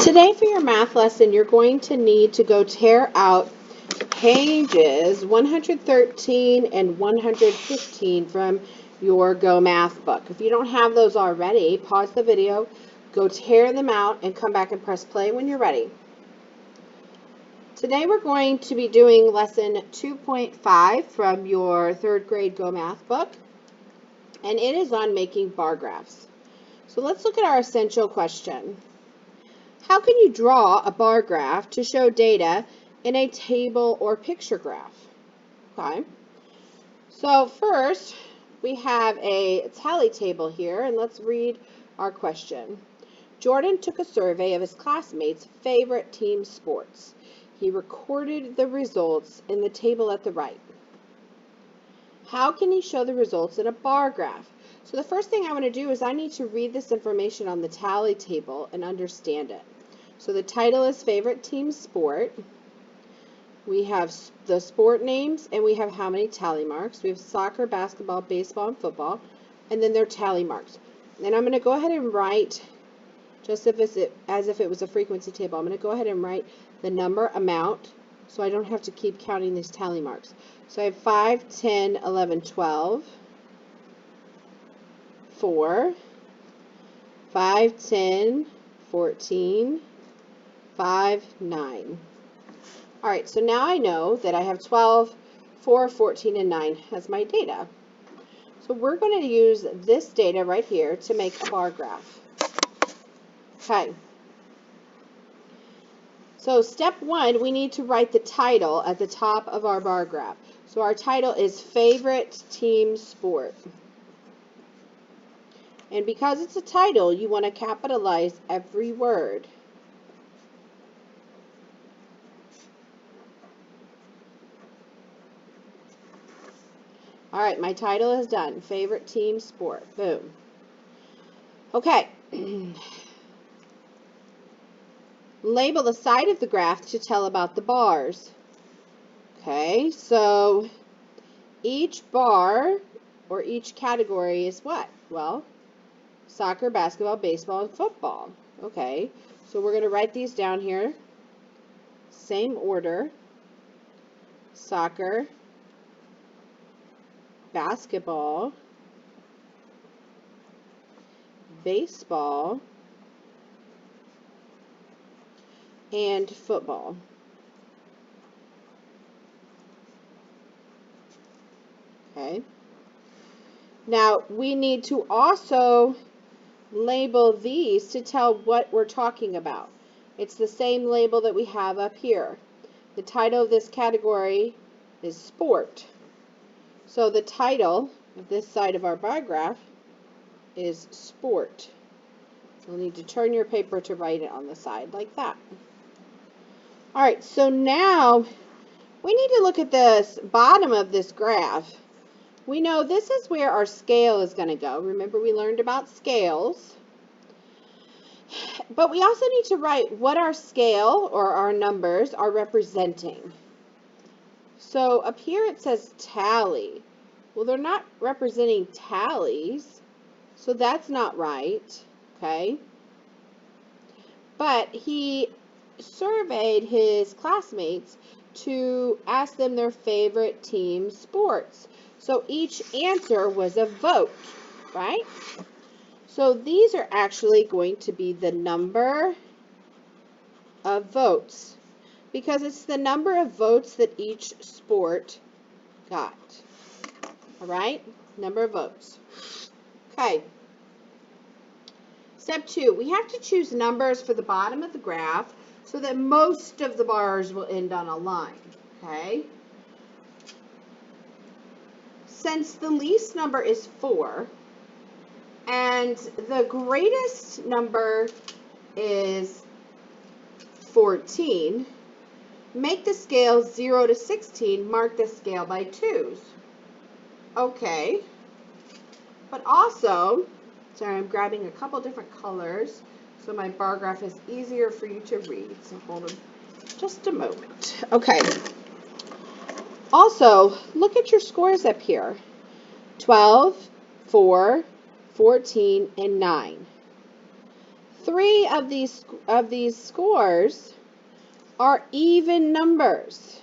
Today for your math lesson, you're going to need to go tear out pages 113 and 115 from your GoMath book. If you don't have those already, pause the video, go tear them out, and come back and press play when you're ready. Today we're going to be doing lesson 2.5 from your third grade GoMath book, and it is on making bar graphs. So let's look at our essential question. How can you draw a bar graph to show data in a table or picture graph? Okay. So first, we have a tally table here, and let's read our question. Jordan took a survey of his classmates' favorite team sports. He recorded the results in the table at the right. How can he show the results in a bar graph? So the first thing I want to do is I need to read this information on the tally table and understand it. So the title is favorite team sport. We have the sport names and we have how many tally marks. We have soccer, basketball, baseball, and football, and then their tally marks. And I'm going to go ahead and write, just as if it was a frequency table, I'm going to go ahead and write the number amount so I don't have to keep counting these tally marks. So I have 5, 10, 11, 12, 4, 5, 10, 14, 5, 9. All right, so now I know that I have 12, 4, 14, and 9 as my data. So we're going to use this data right here to make a bar graph. Okay. So step 1, we need to write the title at the top of our bar graph. So our title is favorite team sport. And because it's a title, you want to capitalize every word. All right, my title is done. Favorite team sport. Boom. Okay. Label the side of the graph to tell about the bars. Okay, so each bar or each category is what? Well, soccer, basketball, baseball, and football. Okay, so we're going to write these down here. Same order. Soccer, basketball, baseball, and football. Okay. Now, we need to also label these to tell what we're talking about. It's the same label that we have up here. The title of this category is sport. So the title of this side of our bar graph is sport. You'll need to turn your paper to write it on the side like that. All right, so now we need to look at this bottom of this graph. We know this is where our scale is going to go. Remember, we learned about scales. But we also need to write what our scale or our numbers are representing. So up here it says tally. Well, they're not representing tallies, so that's not right, okay? But he surveyed his classmates to ask them their favorite team sports. So each answer was a vote, right? So these are actually going to be the number of votes because it's the number of votes that each sport got. All right? Number of votes. Okay. Step 2, we have to choose numbers for the bottom of the graph so that most of the bars will end on a line. Okay? Since the least number is 4, and the greatest number is 14, make the scale 0 to 16, mark the scale by 2s. Okay. But also, sorry, I'm grabbing a couple different colors so my bar graph is easier for you to read. So hold on just a moment. Okay. Also, look at your scores up here. 12, 4, 14, and 9. 3 of these scores are even numbers.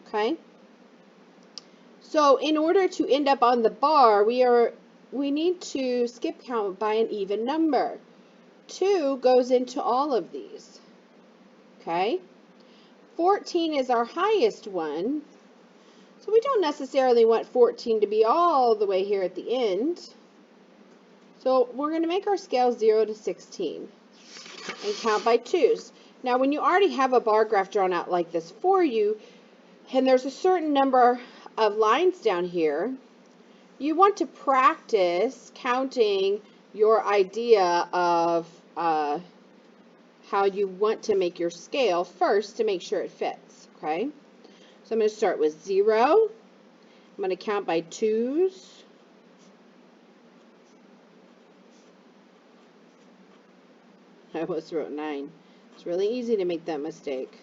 Okay? So in order to end up on the bar, we need to skip count by an even number. 2 goes into all of these. Okay? 14 is our highest one. So we don't necessarily want 14 to be all the way here at the end. So we're going to make our scale 0 to 16 and count by 2s. Now when you already have a bar graph drawn out like this for you, and there's a certain number of lines down here, you want to practice counting your idea of how you want to make your scale first to make sure it fits, okay? So I'm going to start with 0. I'm going to count by 2s. I almost wrote 9. It's really easy to make that mistake.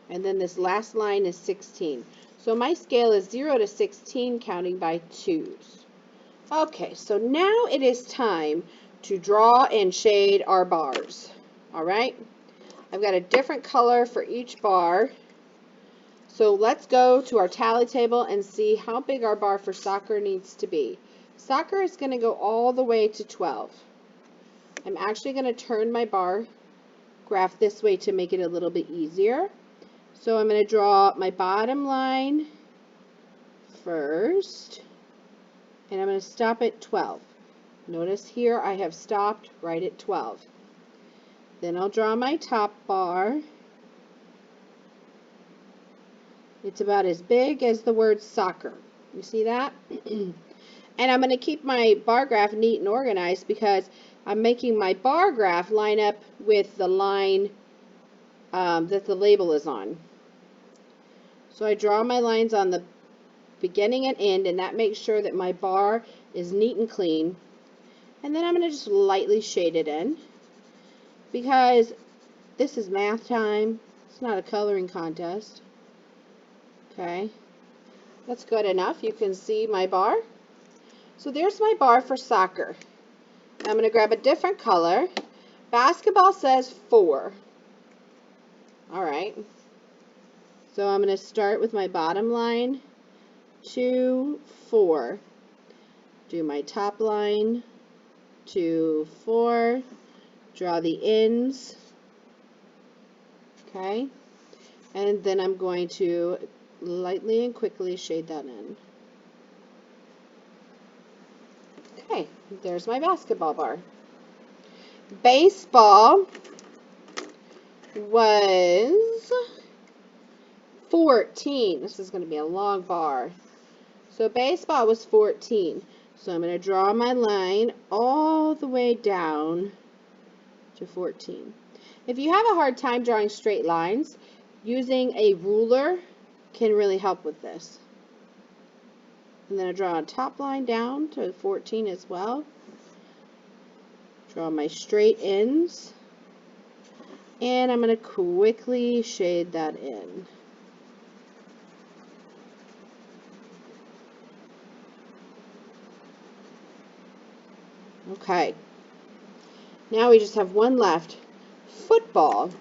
And then this last line is 16. So my scale is 0 to 16, counting by 2s. Okay, so now it is time to draw and shade our bars. All right? I've got a different color for each bar. So let's go to our tally table and see how big our bar for soccer needs to be. Soccer is going to go all the way to 12. I'm actually going to turn my bar graph this way to make it a little bit easier. So I'm going to draw my bottom line first, and I'm going to stop at 12. Notice here I have stopped right at 12. Then I'll draw my top bar. It's about as big as the word soccer. You see that? And I'm going to keep my bar graph neat and organized because I'm making my bar graph line up with the line that the label is on. So I draw my lines on the beginning and end, and that makes sure that my bar is neat and clean. And then I'm going to just lightly shade it in because this is math time. It's not a coloring contest. Okay, that's good enough. You can see my bar. So there's my bar for soccer. I'm going to grab a different color. Basketball says 4. All right. So I'm going to start with my bottom line, 2, 4. Do my top line, 2, 4. Draw the ends. Okay. And then I'm going to lightly and quickly shade that in. Okay, there's my basketball bar. Baseball was 14. This is going to be a long bar. So baseball was 14. So I'm going to draw my line all the way down to 14. If you have a hard time drawing straight lines, using a ruler can really help with this. And then I draw a top line down to 14 as well. Draw my straight ends. And I'm going to quickly shade that in. Okay. Now we just have one left. Football.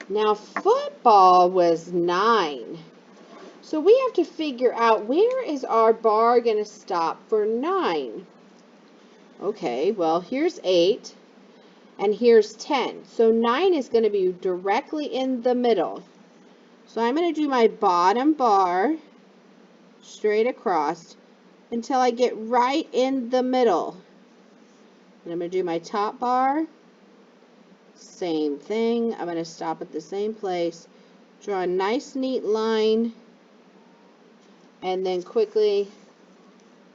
Now football was 9. So we have to figure out where is our bar going to stop for 9. Okay, well here's 8 and here's 10. So 9 is going to be directly in the middle. So I'm going to do my bottom bar straight across until I get right in the middle. And I'm going to do my top bar. Same thing. I'm going to stop at the same place. Draw a nice neat line. And then quickly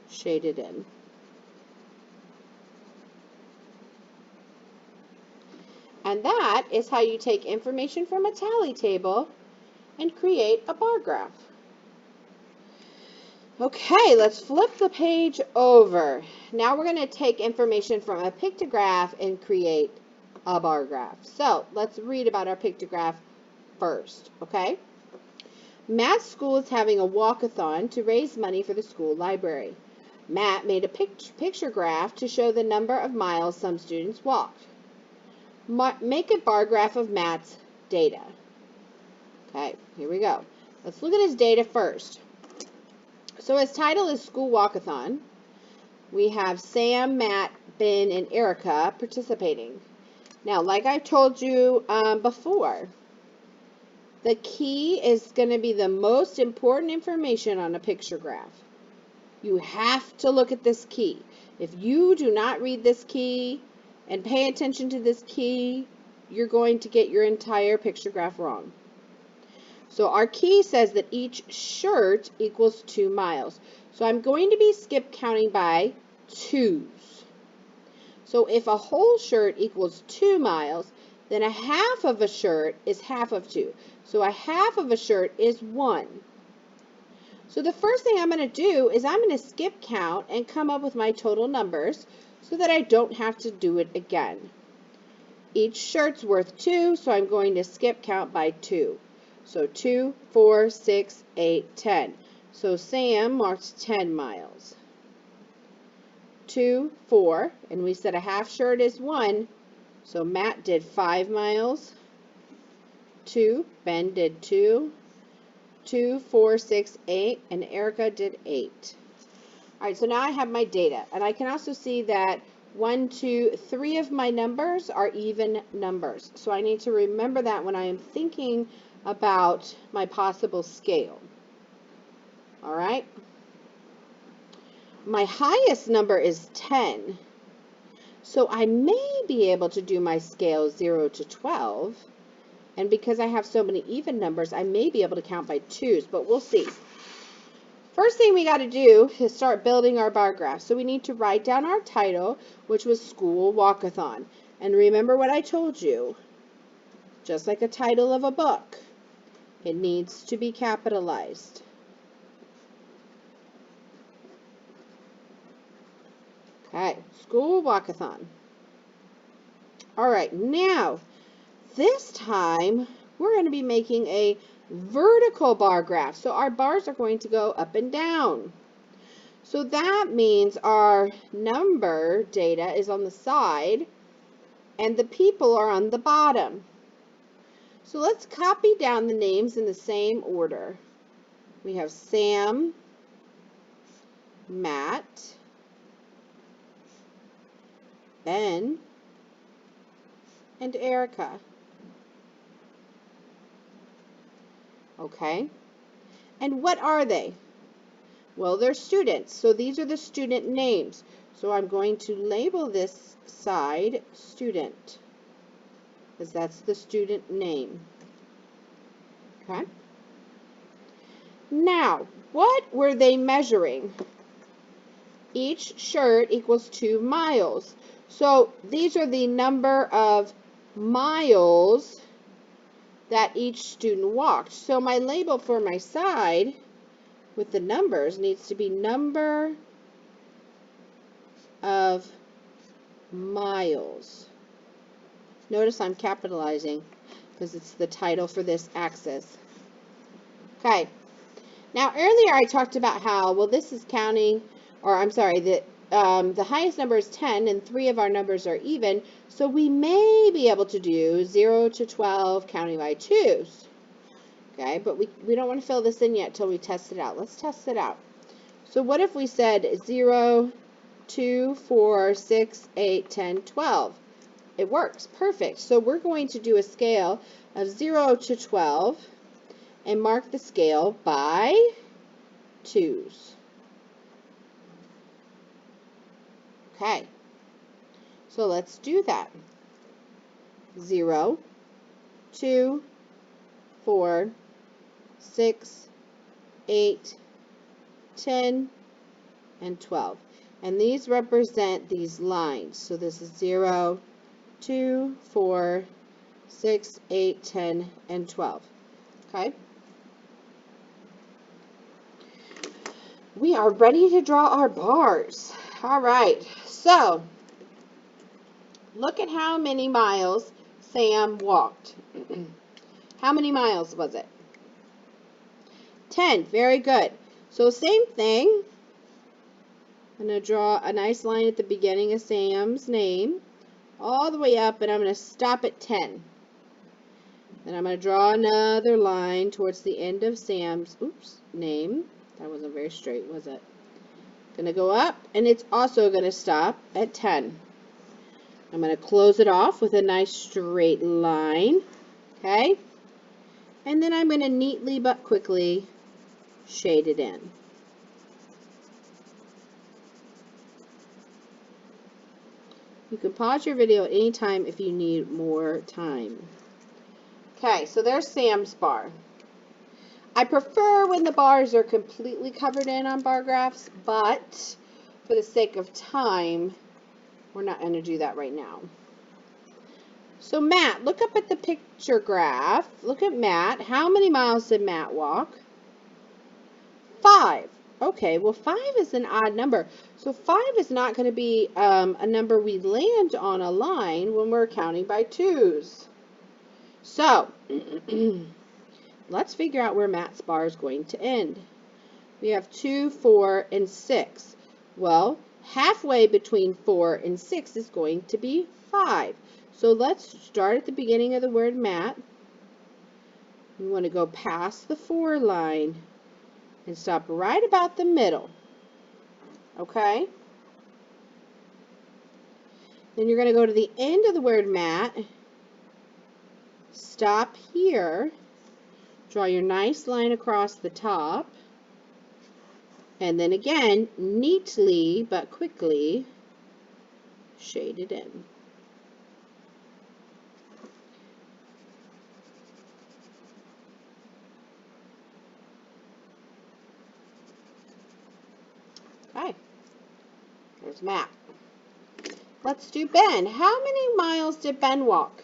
shade it in. And that is how you take information from a tally table and create a bar graph. Okay, let's flip the page over. Now we're going to take information from a pictograph and create a bar graph. So let's read about our pictograph first, okay? Matt's school is having a walkathon to raise money for the school library. Matt made a picture graph to show the number of miles some students walked. Make a bar graph of Matt's data. Okay, here we go. Let's look at his data first. So his title is School Walkathon. We have Sam, Matt, Ben, and Erica participating. Now, like I told you before, the key is going to be the most important information on a picture graph. You have to look at this key. If you do not read this key and pay attention to this key, you're going to get your entire picture graph wrong. So our key says that each shirt equals 2 miles. So I'm going to be skip counting by 2s. So if a whole shirt equals 2 miles, then a half of a shirt is half of 2. So a half of a shirt is 1. So the first thing I'm going to do is I'm going to skip count and come up with my total numbers so that I don't have to do it again. Each shirt's worth 2, so I'm going to skip count by 2. So 2, 4, 6, 8, 10. So Sam walked 10 miles. 2, 4, and we said a half shirt is 1, so Matt did 5 miles. 2, Ben did 2. 2, 4, 6, 8, and Erica did 8. All right, so now I have my data, and I can also see that 1, 2, 3 of my numbers are even numbers. So I need to remember that when I am thinking about my possible scale. All right. My highest number is 10. So I may be able to do my scale 0 to 12. And because I have so many even numbers, I may be able to count by 2s, but we'll see. First thing we got to do is start building our bar graph. So we need to write down our title, which was School Walkathon. And remember what I told you. Just like a title of a book, it needs to be capitalized. Okay, School Walkathon. All right, now, this time, we're going to be making a vertical bar graph. So our bars are going to go up and down. So that means our number data is on the side and the people are on the bottom. So let's copy down the names in the same order. We have Sam, Matt, Ben, and Erica. Okay, and what are they? Well, they're students, so these are the student names. So I'm going to label this side student, because that's the student name. Okay. Now, what were they measuring? Each shirt equals 2 miles. So these are the number of miles that each student walked. So my label for my side with the numbers needs to be number of miles. Notice I'm capitalizing because it's the title for this axis. Okay. Now earlier I talked about how, well, this is counting, or I'm sorry, the highest number is 10 and 3 of our numbers are even, so we may be able to do 0 to 12 counting by 2s. Okay, but we don't want to fill this in yet till we test it out. Let's test it out. So what if we said 0, 2, 4, 6, 8, 10, 12? It works. Perfect. So we're going to do a scale of 0 to 12 and mark the scale by 2s. Okay, so let's do that. 0, 2, 4, 6, 8, 10, and 12. And these represent these lines. So this is 0, 2, 4, 6, 8, 10, and 12. Okay? We are ready to draw our bars. All right, so look at how many miles Sam walked. How many miles was it? 10. Very good. So same thing. I'm going to draw a nice line at the beginning of Sam's name, all the way up, and I'm going to stop at 10. Then I'm going to draw another line towards the end of Sam's, name. That wasn't very straight, was it? Going to go up, and it's also going to stop at 10. I'm going to close it off with a nice straight line, okay? And then I'm going to neatly but quickly shade it in. You can pause your video at any time if you need more time. Okay, so there's Sam's bar. I prefer when the bars are completely covered in on bar graphs, but for the sake of time, we're not going to do that right now. So Matt, look up at the picture graph. Look at Matt. How many miles did Matt walk? 5. Okay, well 5 is an odd number. So 5 is not going to be a number we land on a line when we're counting by twos. So let's figure out where Matt's bar is going to end. We have 2, 4, and 6. Well, halfway between 4 and 6 is going to be 5. So let's start at the beginning of the word Matt. We want to go past the 4 line and stop right about the middle. Okay? Then you're going to go to the end of the word Matt. Stop here. Draw your nice line across the top. And then again, neatly but quickly shade it in. Okay, there's Matt. Let's do Ben. How many miles did Ben walk?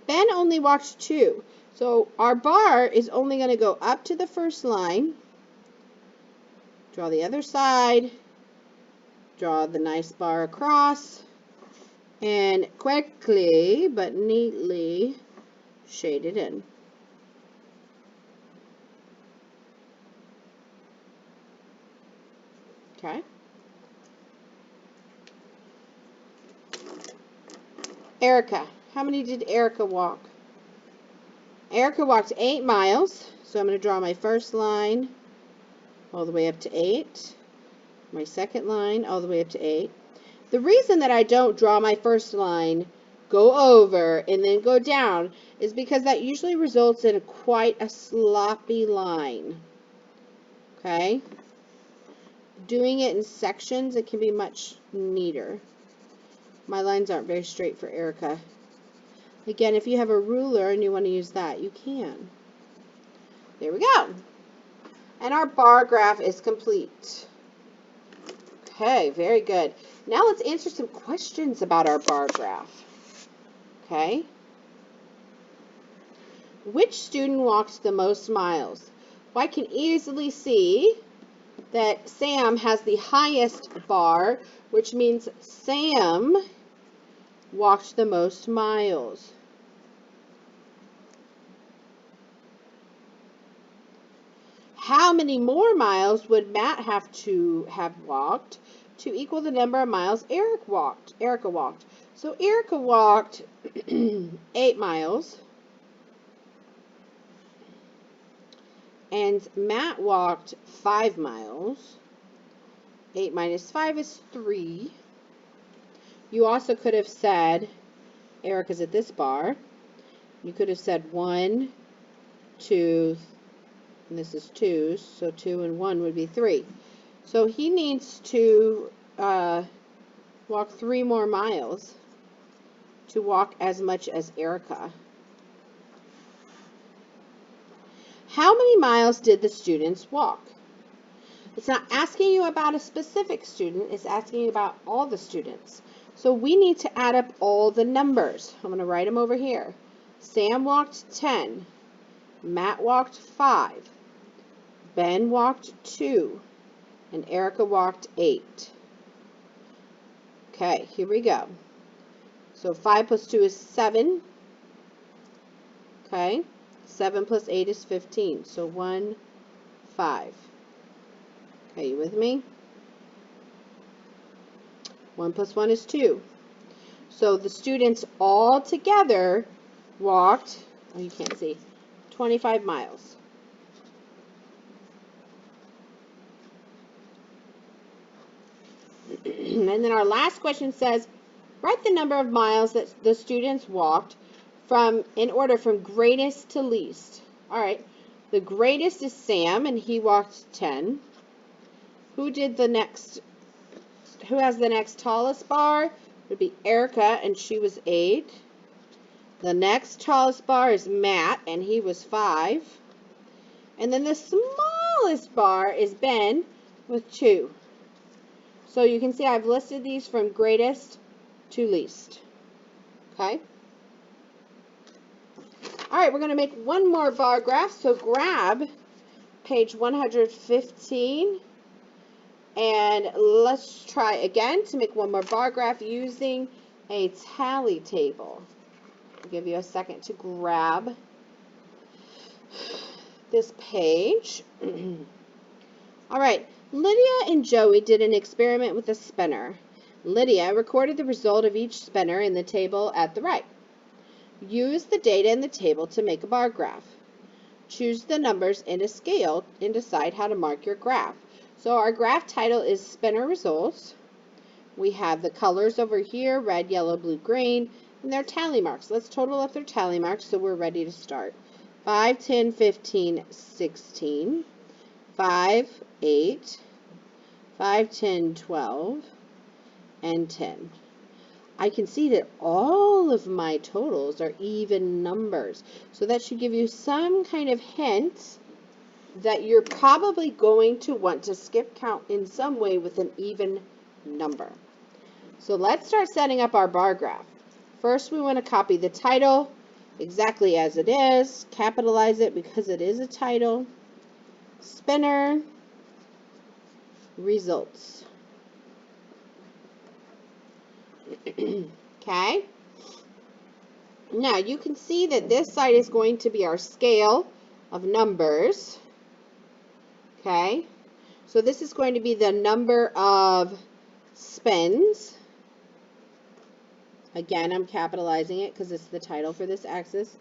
Ben only walked 2. So our bar is only going to go up to the first line. Draw the other side. Draw the nice bar across. And quickly but neatly shade it in. Okay. Erica. How many did Erica walk? Erica walked 8 miles. So I'm going to draw my first line all the way up to 8. My second line all the way up to 8. The reason that I don't draw my first line, go over, and then go down is because that usually results in quite a sloppy line. Okay? Doing it in sections, it can be much neater. My lines aren't very straight for Erica. Again, if you have a ruler and you want to use that, you can. There we go. And our bar graph is complete. Okay, very good. Now let's answer some questions about our bar graph. Okay. Which student walked the most miles? Well, I can easily see that Sam has the highest bar, which means Sam walked the most miles. How many more miles would Matt have to have walked to equal the number of miles Erica walked? So Erica walked 8 miles. And Matt walked 5 miles. 8 minus 5 is 3. You also could have said, Erica's at this bar. You could have said 1, 2, and this is 2, so 2 and 1 would be 3. So he needs to walk 3 more miles to walk as much as Erica. How many miles did the students walk? It's not asking you about a specific student, it's asking you about all the students. So we need to add up all the numbers. I'm going to write them over here. Sam walked 10. Matt walked 5. Ben walked 2. And Erica walked 8. Okay, here we go. So 5 plus 2 is 7. Okay. 7 plus 8 is 15. So 1, 5. Okay, you with me? 1 plus 1 is 2. So the students all together walked, oh, you can't see, 25 miles. And then our last question says, write the number of miles that the students walked in order from greatest to least. All right, the greatest is Sam, and he walked 10. Who has the next tallest bar? It would be Erica, and she was 8. The next tallest bar is Matt, and he was 5. And then the smallest bar is Ben with 2. So you can see I've listed these from greatest to least. Okay? All right, we're going to make one more bar graph. So grab page 115. And let's try again to make one more bar graph using a tally table. I'll give you a second to grab this page. All right, Lydia and Joey did an experiment with a spinner. Lydia recorded the result of each spinner in the table at the right. Use the data in the table to make a bar graph. Choose the numbers in a scale and decide how to mark your graph. So our graph title is Spinner Results. We have the colors over here, red, yellow, blue, green, and their tally marks. Let's total up their tally marks so we're ready to start. 5, 10, 15, 16, 5, 8, 5, 10, 12, and 10. I can see that all of my totals are even numbers. So that should give you some kind of hint that you're probably going to want to skip count in some way with an even number. So let's start setting up our bar graph. First, we want to copy the title exactly as it is, capitalize it because it is a title, Spinner Results. Okay. Now you can see that this side is going to be our scale of numbers. Okay. So this is going to be the number of spins. Again, I'm capitalizing it because it's the title for this axis.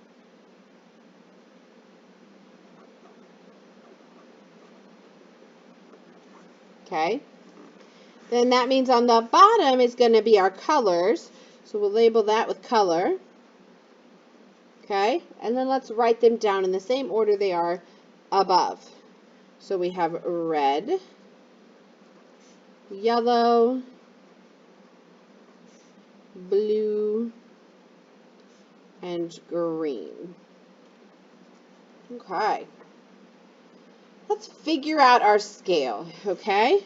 Okay. Then that means on the bottom is going to be our colors. So we'll label that with color. Okay. And then let's write them down in the same order they are above. So we have red, yellow, blue, and green. Okay. Let's figure out our scale, okay?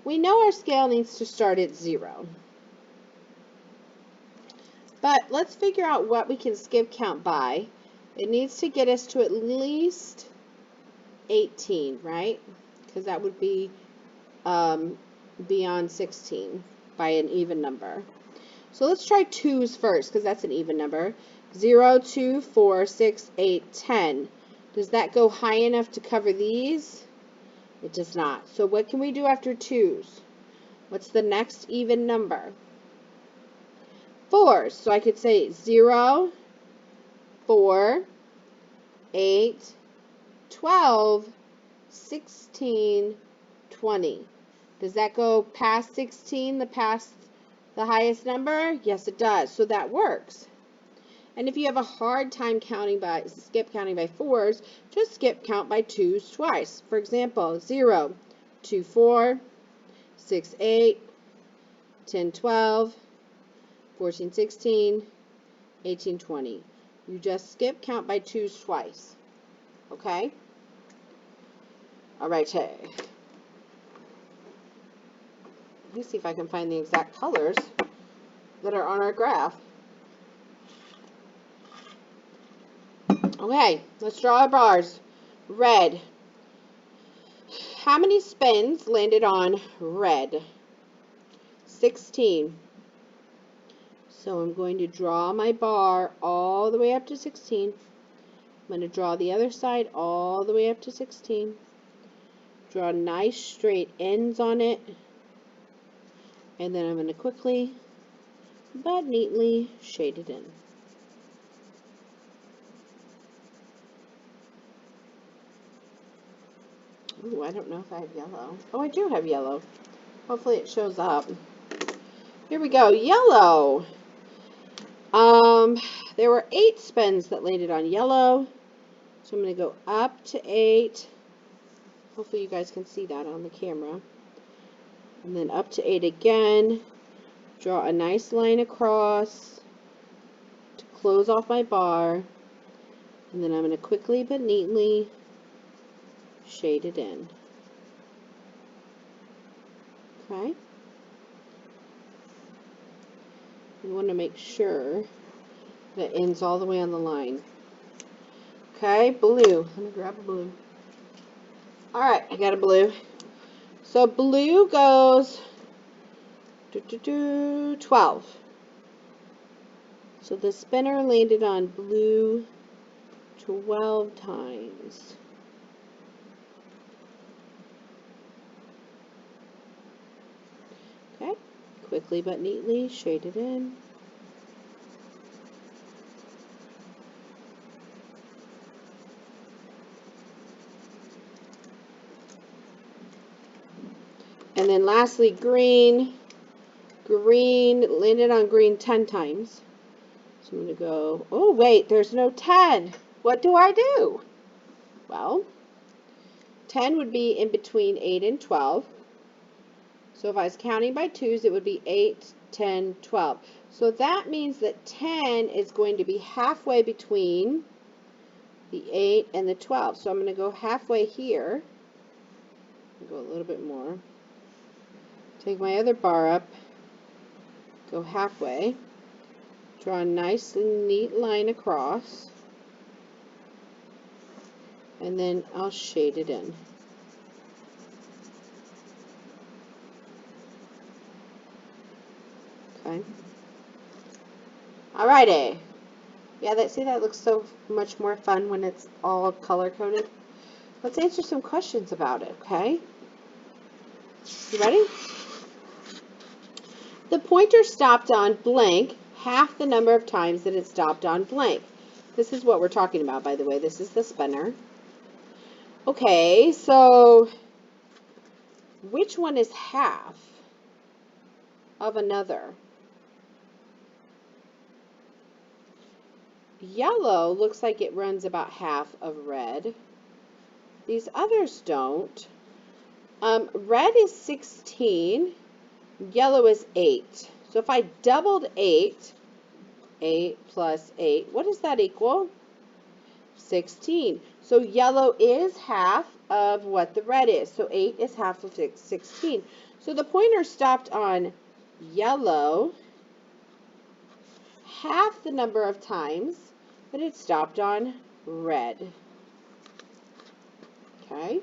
We know our scale needs to start at 0. But let's figure out what we can skip count by. It needs to get us to at least 18, right? Because that would be beyond 16 by an even number. So let's try 2's first because that's an even number. 0, 2, 4, 6, 8, 10. Does that go high enough to cover these? It does not. So what can we do after 2's? What's the next even number? 4's. So I could say 0, 4, 8, 12, 16, 20. Does that go past 16, the highest number? Yes, it does. So that works. And if you have a hard time skip counting by 4's, just skip count by 2's twice. For example, 0, 2, 4, 6, 8, 10, 12, 14, 16, 18, 20. You just skip count by 2's twice. Okay? All right, hey. Let me see if I can find the exact colors that are on our graph. Okay, let's draw our bars. Red. How many spins landed on red? 16. So I'm going to draw my bar all the way up to 16. I'm going to draw the other side all the way up to 16. Draw nice straight ends on it. And then I'm going to quickly but neatly shade it in. Ooh, I don't know if I have yellow. Oh, I do have yellow. Hopefully it shows up. Here we go, yellow. There were 8 spins that landed on yellow. So I'm going to go up to 8. Hopefully you guys can see that on the camera. And then up to 8 again. Draw a nice line across to close off my bar. And then I'm going to quickly but neatly shade it in. Okay. You want to make sure that it ends all the way on the line. Okay, blue. Let me grab a blue. Alright, I got a blue. So blue goes 12. So the spinner landed on blue 12 times. Okay, quickly but neatly shade it in. And then lastly, green. Green landed on green 10 times. So I'm going to go, oh wait, there's no 10. What do I do? Well, 10 would be in between 8 and 12. So if I was counting by 2s, it would be 8, 10, 12. So that means that 10 is going to be halfway between the 8 and the 12. So I'm going to go halfway here. Go a little bit more. Take my other bar up. Go halfway. Draw a nice and neat line across. And then I'll shade it in. Okay. Alrighty. Yeah, see, that looks so much more fun when it's all color-coded. Let's answer some questions about it, okay? You ready? The pointer stopped on blank half the number of times that it stopped on blank. This is what we're talking about, by the way. This is the spinner. Okay, so which one is half of another? Yellow looks like it runs about half of red. These others don't. Red is 16. Yellow is 8. So if I doubled 8, 8 plus 8, what does that equal? 16. So yellow is half of what the red is. So 8 is half of 16. So the pointer stopped on yellow half the number of times that it stopped on red. Okay.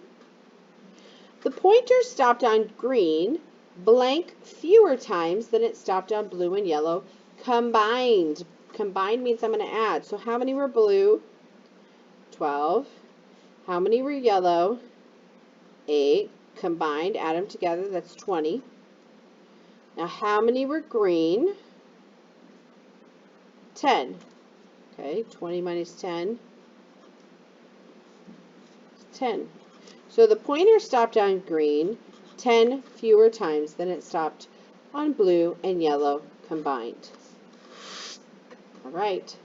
The pointer stopped on green blank fewer times than it stopped on blue and yellow combined. Combined means I'm going to add. So how many were blue? 12. How many were yellow? 8. Combined, add them together, that's 20. Now how many were green? 10. Okay, 20 minus 10. 10. So the pointer stopped on green 10 fewer times than it stopped on blue and yellow combined. All right.